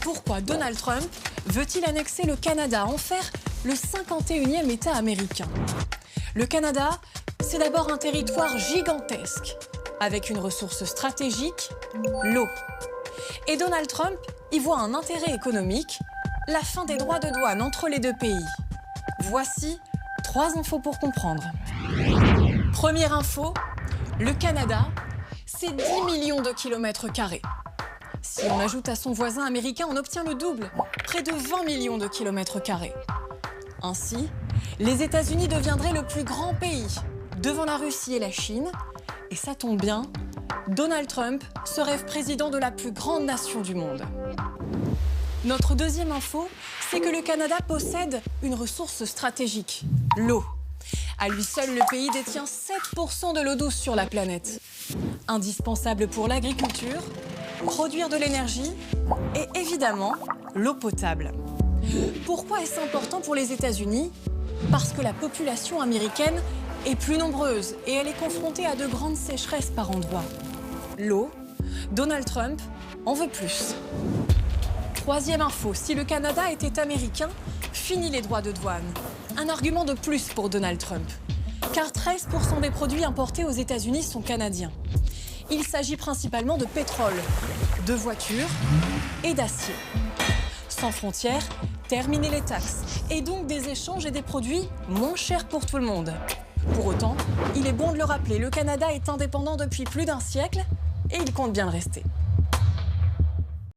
Pourquoi Donald Trump veut-il annexer le Canada, en faire le 51e État américain? Le Canada, c'est d'abord un territoire gigantesque, avec une ressource stratégique, l'eau. Et Donald Trump y voit un intérêt économique, la fin des droits de douane entre les deux pays. Voici 3 infos pour comprendre. Première info, le Canada, c'est 10 millions de kilomètres carrés. Si on ajoute à son voisin américain, on obtient le double, près de 20 millions de kilomètres carrés. Ainsi, les États-Unis deviendraient le plus grand pays, devant la Russie et la Chine. Et ça tombe bien, Donald Trump se rêve président de la plus grande nation du monde. Notre deuxième info, c'est que le Canada possède une ressource stratégique, l'eau. À lui seul, le pays détient 7% de l'eau douce sur la planète. Indispensable pour l'agriculture, produire de l'énergie et évidemment l'eau potable. Pourquoi est-ce important pour les États-Unis? Parce que la population américaine est plus nombreuse et elle est confrontée à de grandes sécheresses par endroits. L'eau, Donald Trump en veut plus. Troisième info, si le Canada était américain, fini les droits de douane. Un argument de plus pour Donald Trump. Car 13% des produits importés aux États-Unis sont canadiens. Il s'agit principalement de pétrole, de voitures et d'acier. Sans frontières, terminer les taxes et donc des échanges et des produits moins chers pour tout le monde. Pour autant, il est bon de le rappeler, le Canada est indépendant depuis plus d'1 siècle et il compte bien le rester.